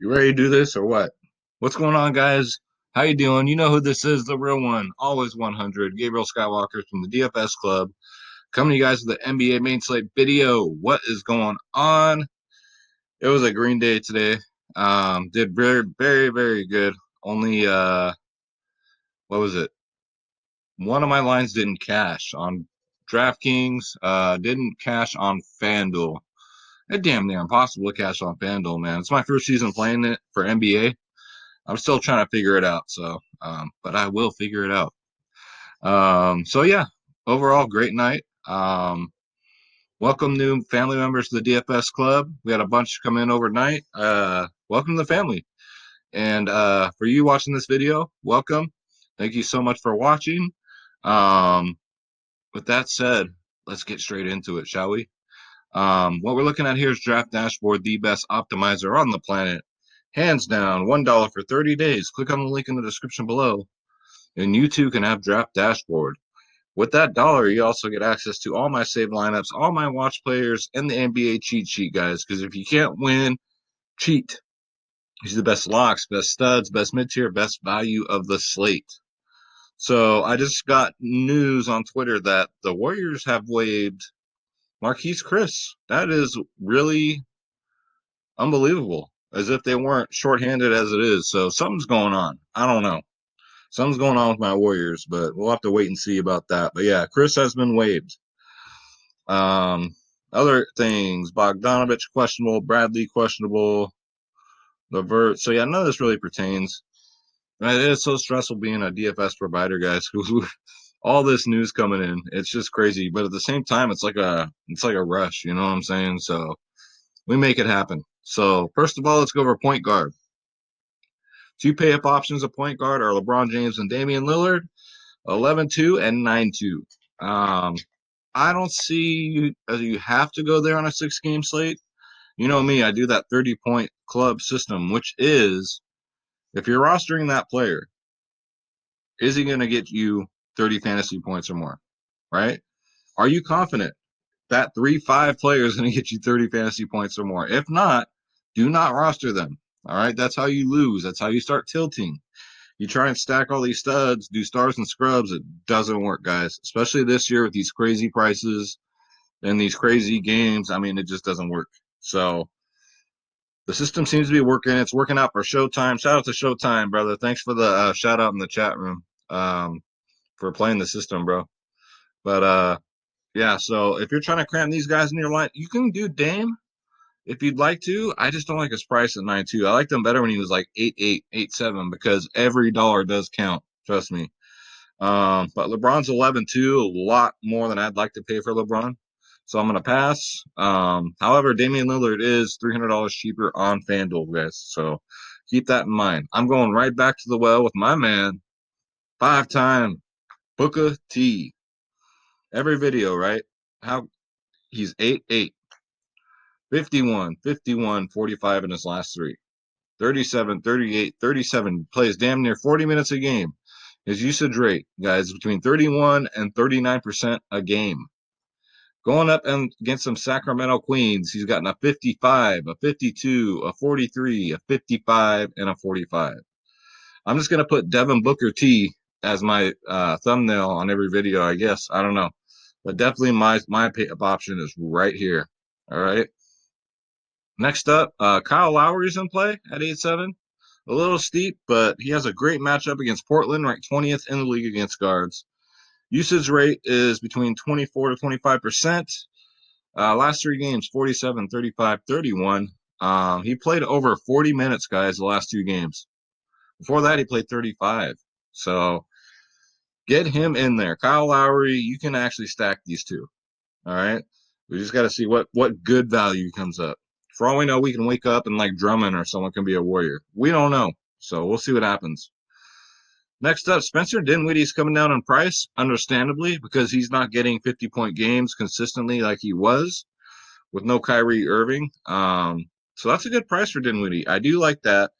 You ready to do this or what? What's going on, guys? How you doing? You know who this is, the real one, always 100, Gabriel Skywalker from the DFS Club, coming to you guys with the NBA main slate video. What is going on? It was a green day today. Did very, very, very good. Only, what was it? One of my lines didn't cash on DraftKings, didn't cash on FanDuel. It's damn near impossible to cash on FanDuel, man. It's my first season playing it for NBA. I'm still trying to figure it out. But I will figure it out. So yeah, overall, great night. Welcome new family members to the DFS club. We had a bunch come in overnight. Welcome to the family. And for you watching this video, welcome. Thank you so much for watching. Um, with that said, let's get straight into it, shall we? What we're looking at here is Draft Dashboard, the best optimizer on the planet. Hands down, $1 for 30 days. Click on the link in the description below, and you too can have Draft Dashboard. With that dollar, you also get access to all my save lineups, all my watch players, and the NBA cheat sheet, guys. Because if you can't win, cheat. These are the best locks, best studs, best mid-tier, best value of the slate. So I just got news on Twitter that the Warriors have waived Marquise Chris. That is really unbelievable. As if they weren't shorthanded as it is. So something's going on. I don't know. Something's going on with my Warriors, but we'll have to wait and see about that. But yeah, Chris has been waived. Um, Other things: Bogdanovich questionable, Bradley questionable, Levert. So yeah, none of this really pertains. And it is so stressful being a DFS provider, guys. All this news coming in, it's just crazy. But at the same time, it's like a rush. You know what I'm saying? So we make it happen. So first of all, let's go over point guard. Two pay up options at point guard are LeBron James and Damian Lillard, 11-2 and 9-2. Um, I don't see you have to go there on a 6 game slate. You know me, I do that 30-point club system, which is if you're rostering that player, is he going to get you 30 fantasy points or more? Right? Are you confident that 3-5 player is going to get you 30 fantasy points or more? If not, do not roster them. All right. That's how you lose. That's how you start tilting. You try and stack all these studs, do stars and scrubs. It doesn't work, guys, especially this year with these crazy prices and these crazy games. I mean, it just doesn't work. So the system seems to be working. It's working out for Showtime. Shout out to Showtime, brother. Thanks for the shout out in the chat room for playing the system, bro. But yeah, so if you're trying to cram these guys in your line, you can do Dame if you'd like to. I just don't like his price at 9.2. I liked him better when he was like 8.8, 8.7 because every dollar does count. Trust me. But LeBron's 11-2, a lot more than I'd like to pay for LeBron. So I'm going to pass. However, Damian Lillard is $300 cheaper on FanDuel, guys. So keep that in mind. I'm going right back to the well with my man, 5-time Booker T. Every video, right? How he's 8-8, 51, 51, 45 in his last three. 37, 38, 37, plays damn near 40 minutes a game. His usage rate, guys, between 31 and 39% a game. Going up and against some Sacramento Queens, he's gotten a 55, a 52, a 43, a 55, and a 45. I'm just going to put Devin Booker T as my thumbnail on every video, I guess. I don't know. But definitely my pay-up option is right here. All right. Next up, Kyle Lowry's in play at 8.7. A little steep, but he has a great matchup against Portland, ranked 20th in the league against guards. Usage rate is between 24 to 25%. Last 3 games, 47, 35, 31. He played over 40 minutes, guys, the last 2 games. Before that, he played 35. So get him in there. Kyle Lowry, you can actually stack these two. All right. We just got to see what good value comes up. For all we know, we can wake up and like Drummond or someone can be a Warrior. We don't know. So we'll see what happens. Next up, Spencer Dinwiddie's coming down in price, understandably, because he's not getting 50-point games consistently like he was with no Kyrie Irving. So that's a good price for Dinwiddie. I do like that.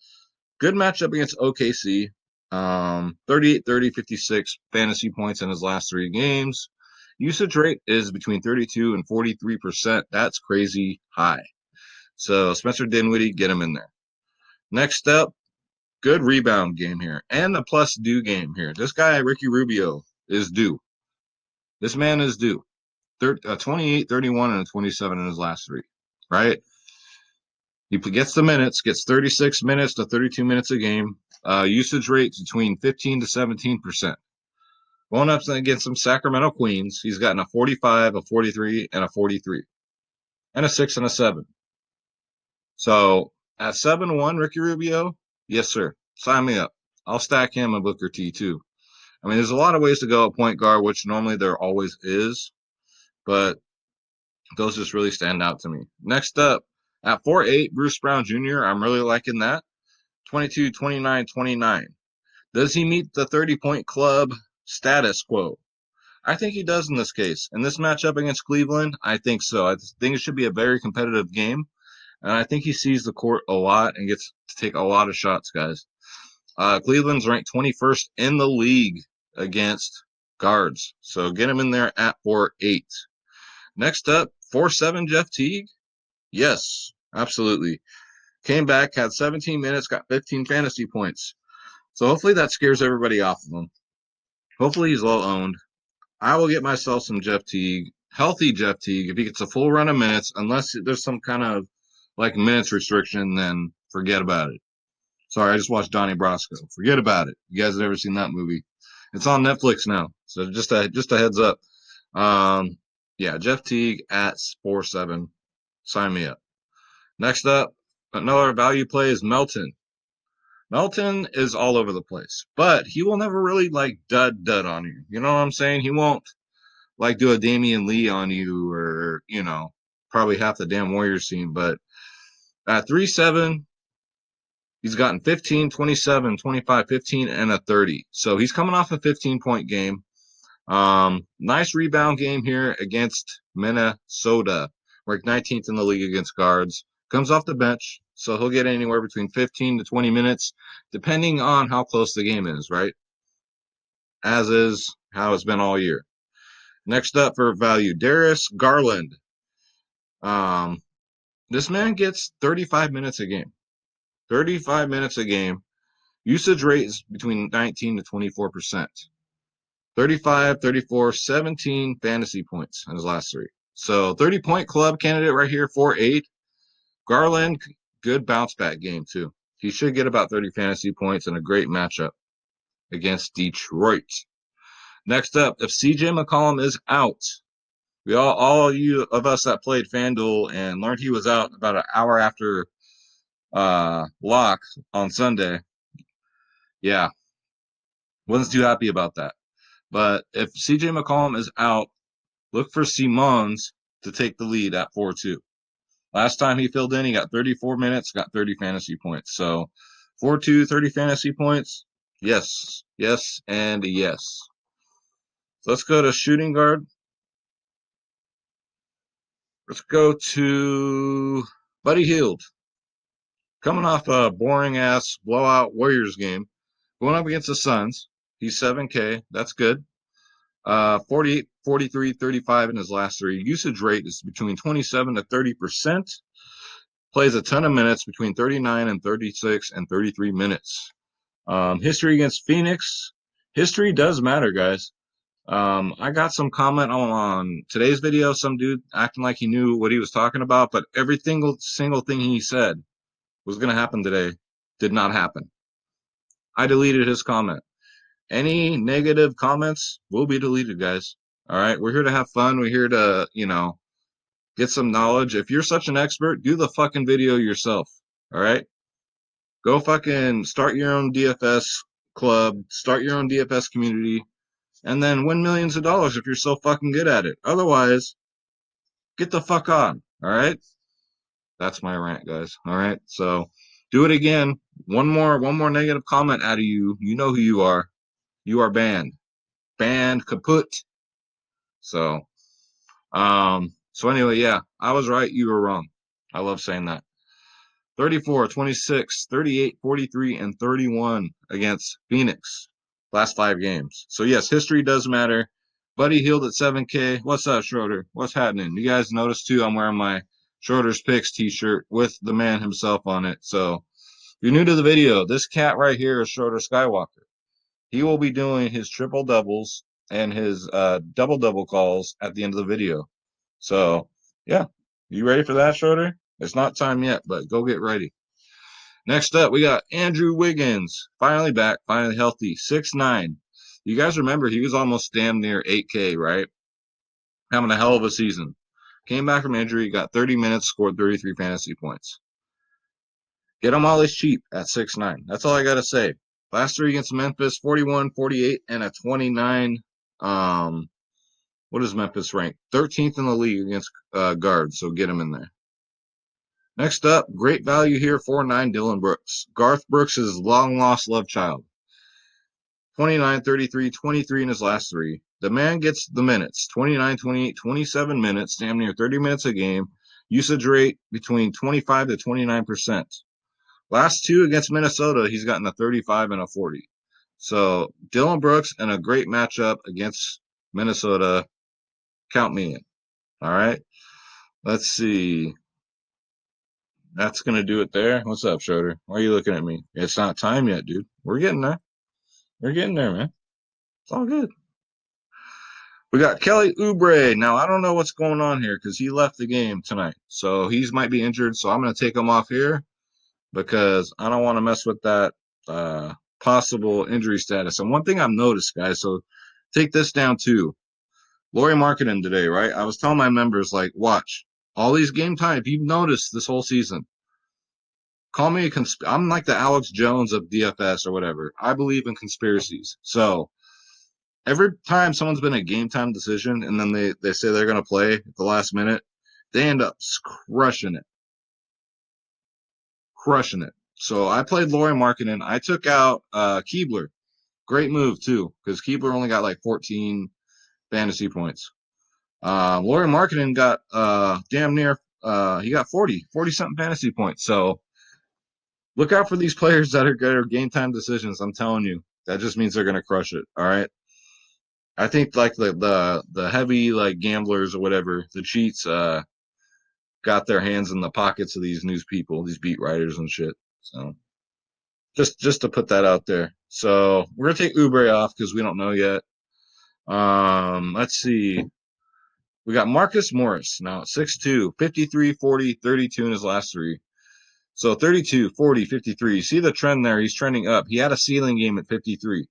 Good matchup against OKC. 38, 30, 56 fantasy points in his last 3 games. Usage rate is between 32 and 43%. That's crazy high. So Spencer Dinwiddie, get him in there. Next up, good rebound game here and a plus due game here. This guy, Ricky Rubio, is due. This man is due. 28, 31, and a 27 in his last three, right? He gets the minutes, gets 36 minutes to 32 minutes a game. Usage rates between 15 to 17%. Going up against some Sacramento Queens, he's gotten a 45, a 43, and a 43, and a 6 and a 7. So at 7-1, Ricky Rubio, yes, sir. Sign me up. I'll stack him and Booker T too. I mean, there's a lot of ways to go at point guard, which normally there always is, but those just really stand out to me. Next up, at 4'8", Bruce Brown Jr., I'm really liking that. 22, 29, 29. Does he meet the 30-point club status quo? I think he does in this case. In this matchup against Cleveland, I think so. I think it should be a very competitive game, and I think he sees the court a lot and gets to take a lot of shots, guys. Cleveland's ranked 21st in the league against guards, so get him in there at 4'8". Next up, 4'7", Jeff Teague. Yes, absolutely. Came back, had 17 minutes, got 15 fantasy points. So hopefully that scares everybody off of him. Hopefully he's low owned. I will get myself some Jeff Teague, healthy Jeff Teague, if he gets a full run of minutes, unless there's some kind of like minutes restriction, then forget about it. Sorry, I just watched Donnie Brasco. Forget about it. You guys have ever seen that movie? It's on Netflix now. So just a heads up. Yeah, Jeff Teague at 4'7". Sign me up. Next up, another value play is Melton. Melton is all over the place, but he will never really like dud on you. You know what I'm saying? He won't like do a Damian Lee on you or, probably half the damn Warriors team. But at 3'7", he's gotten 15, 27, 25, 15, and a 30. So he's coming off a 15-point game. Nice rebound game here against Minnesota. Ranked 19th in the league against guards. Comes off the bench, so he'll get anywhere between 15 to 20 minutes, depending on how close the game is, right? As is how it's been all year. Next up for value, Darius Garland. This man gets 35 minutes a game. 35 minutes a game. Usage rate is between 19 to 24%. 35, 34, 17 fantasy points in his last three. So 30-point club candidate right here, 4'8". Garland, good bounce back game too. He should get about 30 fantasy points in a great matchup against Detroit. Next up, if CJ McCollum is out, all you of us that played FanDuel and learned he was out about an hour after lock on Sunday, yeah, wasn't too happy about that. But if CJ McCollum is out, look for Simons to take the lead at 4-2. Last time he filled in, he got 34 minutes, got 30 fantasy points. So 4-2, 30 fantasy points. Yes, yes, and yes. So let's go to shooting guard. Let's go to Buddy Hield. Coming off a boring-ass blowout Warriors game. Going up against the Suns. He's 7K. That's good. 48, 43, 35 in his last three. Usage rate is between 27 to 30%. Plays a ton of minutes, between 39 and 36 and 33 minutes. History against Phoenix. History does matter, guys. I got some comment on today's video, some dude acting like he knew what he was talking about, but every single thing he said was going to happen today did not happen. I deleted his comment. Any negative comments will be deleted, guys. All right, we're here to have fun. We're here to, get some knowledge. If you're such an expert, do the fucking video yourself. All right, go fucking start your own DFS club, start your own DFS community, and then win millions of dollars if you're so fucking good at it. Otherwise, get the fuck on. All right, that's my rant, guys. All right, so do it again. One more negative comment out of you. You know who you are. You are banned. Banned kaput. So anyway, yeah, I was right, you were wrong. I love saying that. 34, 26, 38, 43, and 31 against Phoenix. Last 5 games. So yes, history does matter. Buddy Hield at 7K. What's up, Schroeder? What's happening? You guys notice too, I'm wearing my Schroeder's Picks t-shirt with the man himself on it. So you're new to the video, this cat right here is Schroeder Skywalker. He will be doing his triple doubles and his double calls at the end of the video. So, yeah. You ready for that, Schroeder? It's not time yet, but go get ready. Next up, we got Andrew Wiggins. Finally back, finally healthy. 6'9". You guys remember he was almost damn near 8K, right? Having a hell of a season. Came back from injury, got 30 minutes, scored 33 fantasy points. Get him all his cheap at 6'9". That's all I got to say. Last three against Memphis, 41, 48, and a 29. What is Memphis ranked? 13th in the league against guards, so get him in there. Next up, great value here, 4'9", Dylan Brooks. Garth Brooks' long-lost love child. 29, 33, 23 in his last three. The man gets the minutes, 29, 28, 27 minutes, damn near 30 minutes a game. Usage rate between 25 to 29%. Last two against Minnesota, he's gotten a 35 and a 40. So Dylan Brooks and a great matchup against Minnesota. Count me in. All right. Let's see. That's going to do it there. What's up, Schroeder? Why are you looking at me? It's not time yet, dude. We're getting there. We're getting there, man. It's all good. We got Kelly Oubre. Now, I don't know what's going on here because he left the game tonight. So he might be injured. So I'm going to take him off here because I don't want to mess with that possible injury status. And one thing I've noticed, guys, so take this down too. Lauri Markkanen today, right? I was telling my members, like, watch all these game time. If you've noticed this whole season, call me I'm like the Alex Jones of DFS or whatever. I believe in conspiracies. So every time someone's been a game time decision and then they say they're going to play at the last minute, they end up crushing it. Crushing it. So I played Lauri Markkanen. I took out Keebler. Great move, too, because Keebler only got like 14 fantasy points. Lauri Markkanen got damn near, he got 40-something fantasy points. So look out for these players that are game time decisions. I'm telling you, that just means they're going to crush it. All right. I think like the heavy like gamblers or whatever, the cheats, got their hands in the pockets of these news people, these beat writers and shit. So just to put that out there. So we're gonna take Oubre off because we don't know yet. Let's see. We got Marcus Morris now at 6'2", 53, 40, 32 in his last three. So 32, 40, 53. See the trend there? He's trending up. He had a ceiling game at 53.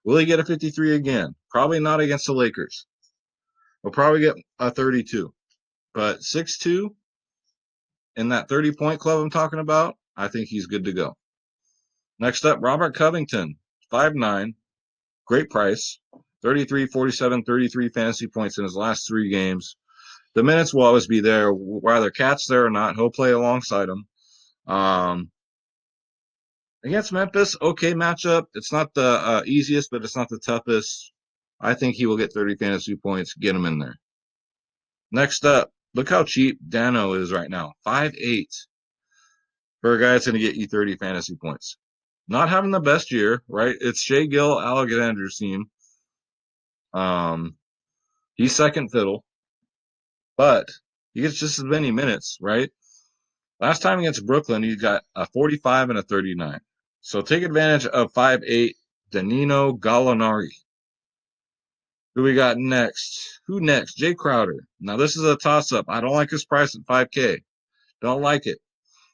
Will he get a 53 again? Probably not against the Lakers. We'll probably get a 32. But 6'2", in that 30-point club I'm talking about, I think he's good to go. Next up, Robert Covington, 5'9", great price, 33, 47, 33 fantasy points in his last three games. The minutes will always be there, whether Cat's there or not. He'll play alongside him. Against Memphis, okay matchup. It's not the easiest, but it's not the toughest. I think he will get 30 fantasy points. Get him in there. Next up, look how cheap Dano is right now. 5'8". For a guy that's going to get you 30 fantasy points. Not having the best year, right? It's Shea Gill Alexander's team. He's second fiddle, but he gets just as many minutes, right? Last time against Brooklyn, he got a 45 and a 39. So take advantage of 5'8", Danilo Gallinari. Who we got next? Who next? Jay Crowder. Now, this is a toss-up. I don't like his price at 5K. Don't like it.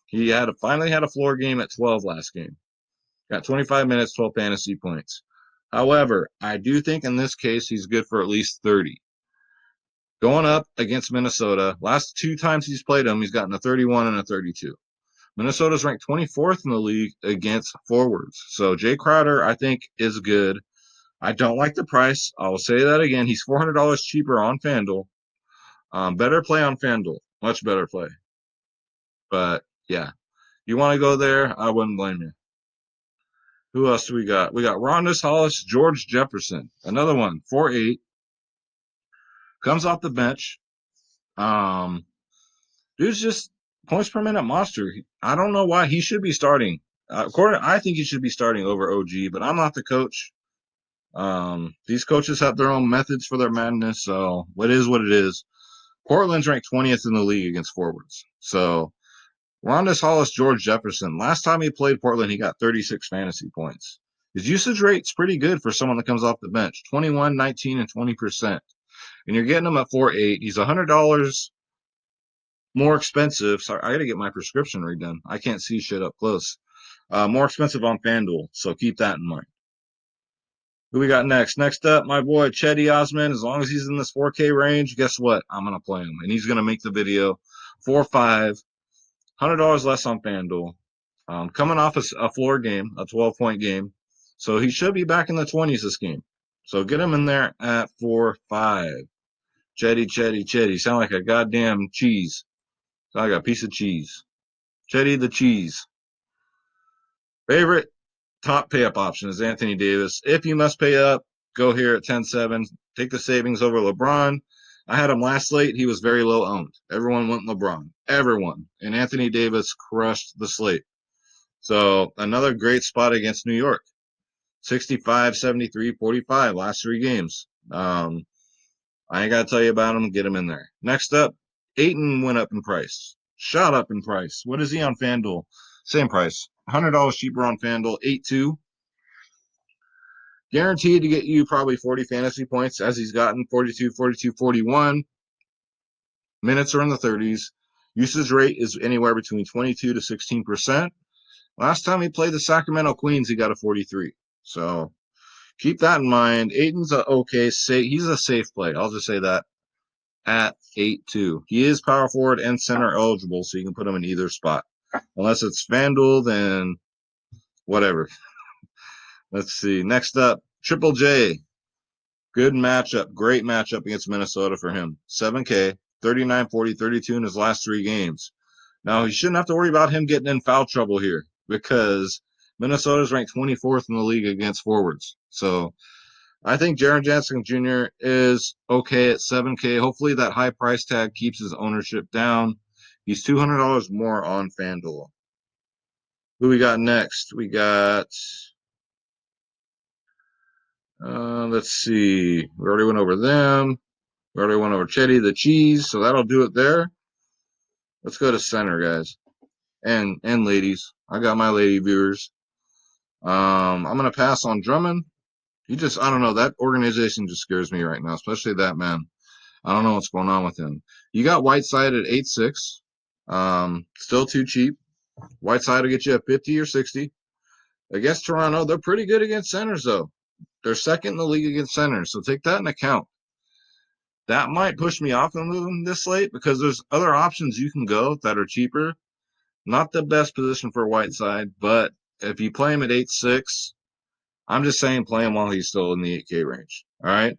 He finally had a floor game at 12 last game. Got 25 minutes, 12 fantasy points. However, I do think in this case he's good for at least 30. Going up against Minnesota, last two times he's played them, he's gotten a 31 and a 32. Minnesota's ranked 24th in the league against forwards. So Jay Crowder, I think, is good. I don't like the price. I will say that again. He's $400 cheaper on FanDuel. Better play on FanDuel. Much better play. But, yeah. You want to go there? I wouldn't blame you. Who else do we got? We got Rondus Hollis, George Jefferson. Another one, 4'8". Comes off the bench. Dude's just points per minute monster. I don't know why he should be starting. I think he should be starting over OG, but I'm not the coach. These coaches have their own methods for their madness, so what is what it is. Portland's ranked 20th in the league against forwards. So Rondés Hollis, George Jefferson. Last time he played Portland, he got 36 fantasy points. His usage rate's pretty good for someone that comes off the bench, 21, 19, and 20%. And you're getting him at 4.8. He's $100 more expensive. Sorry, I got to get my prescription redone. I can't see shit up close. More expensive on FanDuel, so keep that in mind. Who we got next? Next up, my boy Chetty Osman. As long as he's in this 4K range, guess what? I'm gonna play him, and he's gonna make the video. 4-5, $100 less on FanDuel. Coming off a floor game, a 12-point game, so he should be back in the 20s this game. So get him in there at 4-5. Chetty. Sound like a goddamn cheese. Sound like a piece of cheese. Chetty the cheese. Favorite top pay up option is Anthony Davis. If you must pay up, go here at 10-7. Take the savings over LeBron. I had him last slate. He was very low owned. Everyone went LeBron. Everyone. And Anthony Davis crushed the slate. So another great spot against New York. 65, 73, 45 last 3 games. I ain't got to tell you about him. Get him in there. Next up, Ayton went up in price. Shot up in price. What is he on FanDuel? Same price. $100 cheaper on FanDuel. 8-2. Guaranteed to get you probably 40 fantasy points, as he's gotten 42, 42, 41. Minutes are in the 30s. Usage rate is anywhere between 22 to 16%. Last time he played the Sacramento Queens, he got a 43. So keep that in mind. Ayton's he's a safe play. I'll just say that at 8-2. He is power forward and center eligible, so you can put him in either spot. Unless it's FanDuel, then whatever. Let's see. Next up, Triple J. Good matchup. Great matchup against Minnesota for him. 7K, 39, 40, 32 in his last 3 games. Now, he shouldn't have to worry about him getting in foul trouble here because Minnesota's ranked 24th in the league against forwards. So I think Jaren Jackson Jr. is okay at 7K. Hopefully that high price tag keeps his ownership down. He's $200 more on FanDuel. Who we got next? We got let's see. We already went over them. We already went over Chetty the cheese, so that'll do it there. Let's go to center, guys, and ladies. I got my lady viewers. I'm gonna pass on Drummond. I don't know. That organization just scares me right now, especially that man. I don't know what's going on with him. You got Whiteside at 8-6. Still too cheap. Whiteside will get you at 50 or 60. Against Toronto, they're pretty good against centers, though. They're second in the league against centers, so take that into account. That might push me off of moving this late because there's other options you can go that are cheaper. Not the best position for Whiteside, but if you play him at 8-6, I'm just saying play him while he's still in the 8K range. All right.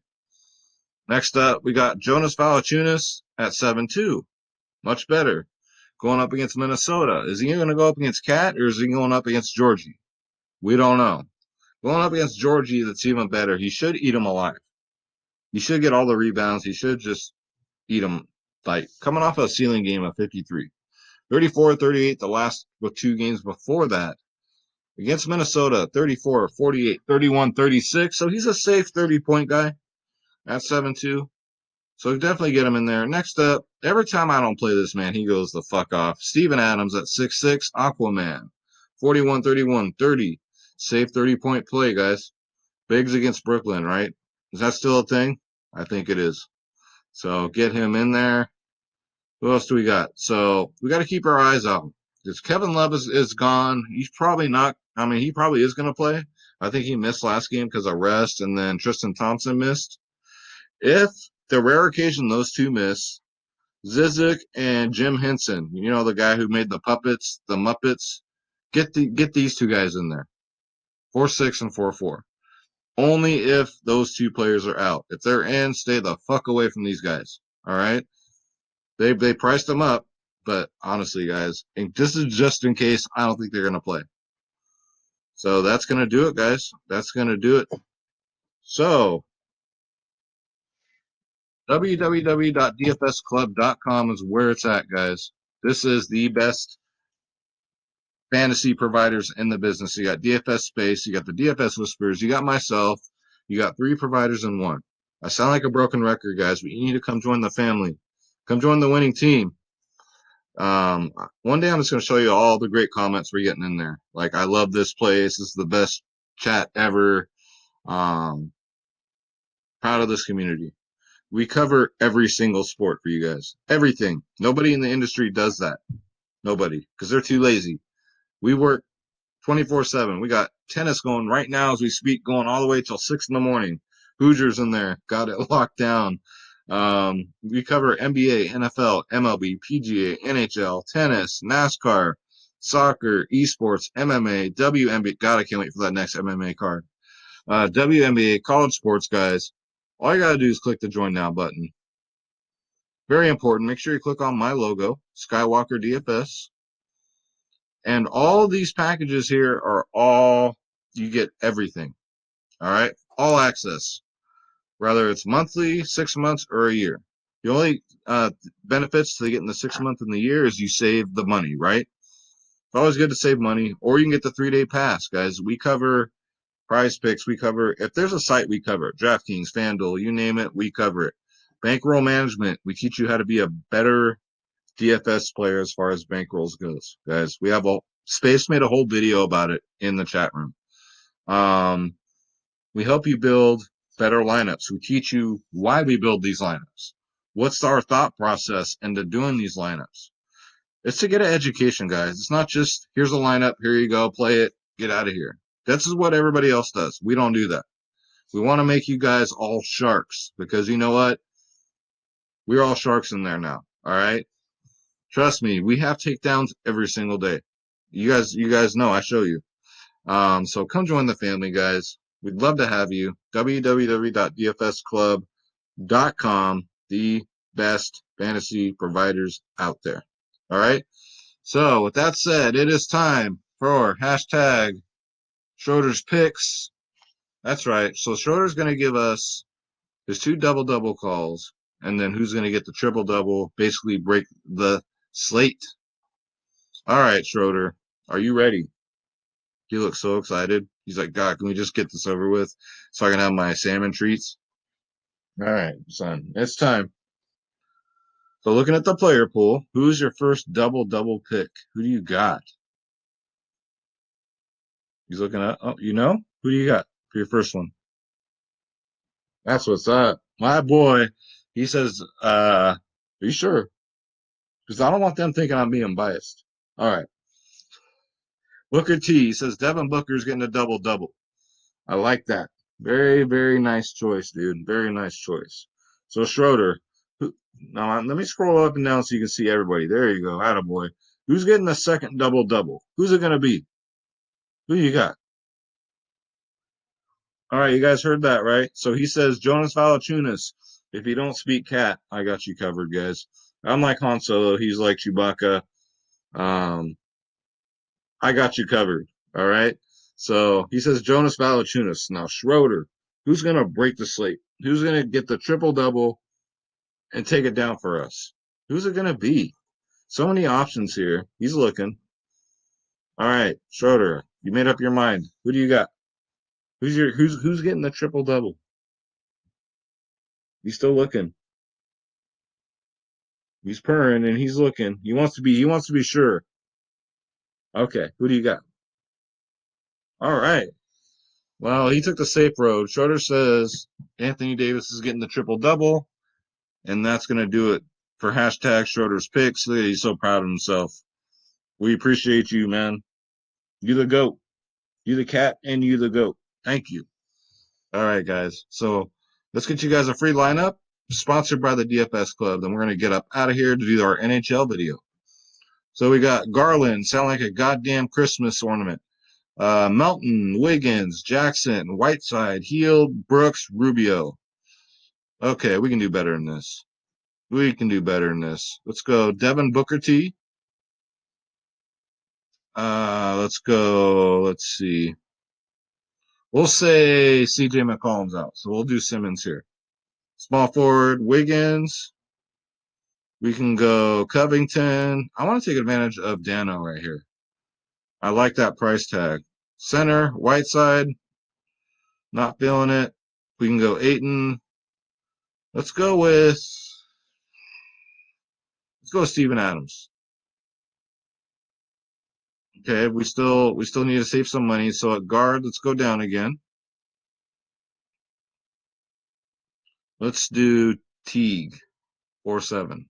Next up, we got Jonas Valanciunas at 7-2. Much better. Going up against Minnesota. Is he going to go up against Cat or is he going up against Georgie? We don't know. Going up against Georgie, that's even better. He should eat him alive. He should get all the rebounds. He should just eat him. Like coming off a ceiling game of 53. 34, 38 the last 2 games before that. Against Minnesota, 34, 48, 31, 36. So he's a safe 30-point guy at 7-2. So definitely get him in there. Next up, every time I don't play this man, he goes the fuck off. Steven Adams at 6-6, Aquaman. 41, 31, 30. Safe 30-point play, guys. Bigs against Brooklyn, right? Is that still a thing? I think it is. So get him in there. Who else do we got? So we got to keep our eyes out. Because Kevin Love is gone. He's probably not. I mean, he probably is going to play. I think he missed last game because of rest, and then Tristan Thompson missed. If the rare occasion those two miss, Zizic and Jim Henson, you know, the guy who made the puppets, the Muppets, get these 2 guys in there. 4-6 and 4-4. Only if those 2 players are out. If they're in, stay the fuck away from these guys. All right? They priced them up, but honestly, guys, and this is just in case I don't think they're going to play. So that's going to do it, guys. That's going to do it. So www.dfsclub.com is where it's at, guys. This is the best fantasy providers in the business. You got DFS Space, you got the DFS Whispers, you got myself, you got 3 providers in one. I sound like a broken record, guys, but you need to come join the family. Come join the winning team. One day I'm just going to show you all the great comments we're getting in there. Like, I love this place. This is the best chat ever. Um, Proud of this community. We cover every single sport for you guys. Everything. Nobody in the industry does that. Nobody, because they're too lazy. We work 24/7. We got tennis going right now as we speak, going all the way till 6 in the morning. Hoosiers in there, got it locked down. We cover NBA, NFL, MLB, PGA, NHL, tennis, NASCAR, soccer, esports, MMA, WNBA. God, I can't wait for that next MMA card. WNBA, college sports, guys. All you got to do is click the join now button. Very important. Make sure you click on my logo, Skywalker DFS. And all of these packages here are all, you get everything. All right. All access, whether it's monthly, 6 months, or a year. The only benefits to getting the 6 month and the year is you save the money, right? It's always good to save money, or you can get the 3-day pass, guys. We cover prize picks. We cover, if there's a site, we cover it. DraftKings, Fanduel, you name it, we cover it. Bankroll management, we teach you how to be a better DFS player as far as bankrolls goes, guys. We have Space made a whole video about it in the chat room. We help you build better lineups. We teach you why we build these lineups. What's our thought process into doing these lineups? It's to get an education, guys. It's not just, here's a lineup, here you go, play it, get out of here. This is what everybody else does. We don't do that. We want to make you guys all sharks, because you know what? We're all sharks in there now. All right. Trust me, we have takedowns every single day. You guys know, I show you. So come join the family, guys. We'd love to have you. www.dfsclub.com, the best fantasy providers out there. All right. So with that said, it is time for hashtag Schroeder's picks. That's right. So Schroeder's going to give us his 2 double calls, and then who's going to get the triple double, basically break the slate. All right, Schroeder, are you ready? He looks so excited. He's like, God, can we just get this over with so I can have my salmon treats? All right, son, it's time. So looking at the player pool, who's your first double pick? Who do you got? He's looking at, oh, you know? Who do you got for your first one? That's what's up. My boy, he says, are you sure? Because I don't want them thinking I'm being biased. All right. Booker T says Devin Booker's getting a double. I like that. Very, very nice choice, dude. Very nice choice. So Schroeder, now let me scroll up and down so you can see everybody. There you go. Attaboy. Who's getting the second double? Who's it going to be? Who you got? All right, you guys heard that, right? So he says Jonas Valanciunas. If you don't speak cat, I got you covered, guys. I'm like Han Solo. He's like Chewbacca. Um, I got you covered. All right. So he says Jonas Valanciunas. Now Schroeder, who's gonna break the slate? Who's gonna get the triple double and take it down for us? Who's it gonna be? So many options here. He's looking. All right, Schroeder, you made up your mind. Who do you got? Who's getting the triple double? He's still looking. He's purring and he's looking. He wants to be sure. Okay, who do you got? All right. Well, he took the safe road. Schroeder says Anthony Davis is getting the triple double, and that's going to do it for hashtag Schroeder's picks. Look at, he's so proud of himself. We appreciate you, man. You the GOAT. You the cat, and you the GOAT. Thank you. All right, guys. So let's get you guys a free lineup sponsored by the DFS Club. Then we're going to get up out of here to do our NHL video. So we got Garland, sound like a goddamn Christmas ornament. Melton, Wiggins, Jackson, Whiteside, Heald, Brooks, Rubio. Okay, we can do better than this. We can do better than this. Let's go Devin Booker T. Let's go. Let's see. We'll say CJ McCollum's out, so we'll do Simmons here. Small forward, Wiggins. We can go Covington. I want to take advantage of Dano right here. I like that price tag. Center, Whiteside. Not feeling it. We can go Ayton. Let's go with Steven Adams. Okay, we still need to save some money. So at guard, let's go down again. Let's do Teague 4-7.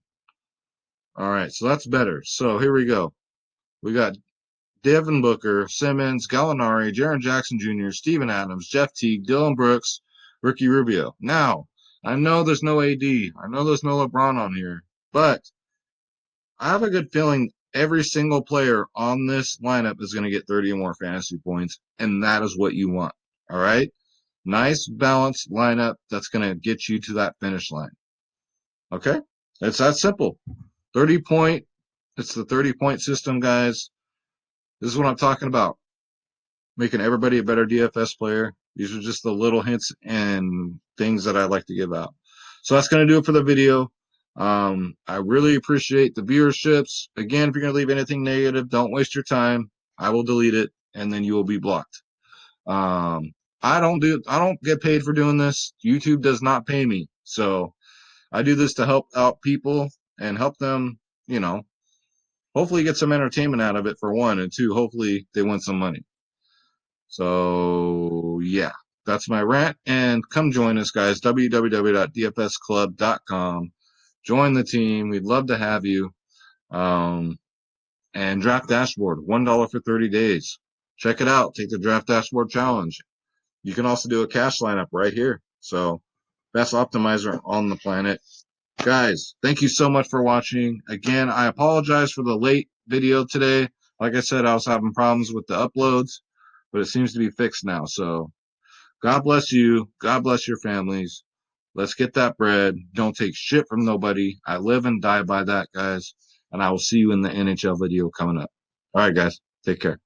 All right, so that's better. So here we go. We got Devin Booker, Simmons, Gallinari, Jaren Jackson Jr., Steven Adams, Jeff Teague, Dylan Brooks, Ricky Rubio. Now, I know there's no AD. I know there's no LeBron on here, but I have a good feeling every single player on this lineup is going to get 30 or more fantasy points, and that is what you want. All right? Nice, balanced lineup that's going to get you to that finish line. Okay? It's that simple. 30 point. It's the 30-point system, guys. This is what I'm talking about. Making everybody a better DFS player. These are just the little hints and things that I like to give out. So that's going to do it for the video. I really appreciate the viewerships. Again, if you're going to leave anything negative, don't waste your time. I will delete it, and then you will be blocked. I don't get paid for doing this. YouTube does not pay me. So I do this to help out people and help them, hopefully get some entertainment out of it for one, and two, hopefully they win some money. So yeah, that's my rant. And come join us, guys. www.dfsclub.com. Join the team. We'd love to have you. Um, and Draft Dashboard, $1 for 30 days. Check it out. Take the Draft Dashboard Challenge. You can also do a cash lineup right here. So best optimizer on the planet. Guys, thank you so much for watching. Again, I apologize for the late video today. Like I said, I was having problems with the uploads, but it seems to be fixed now. So God bless you. God bless your families. Let's get that bread. Don't take shit from nobody. I live and die by that, guys. And I will see you in the NHL video coming up. All right, guys. Take care.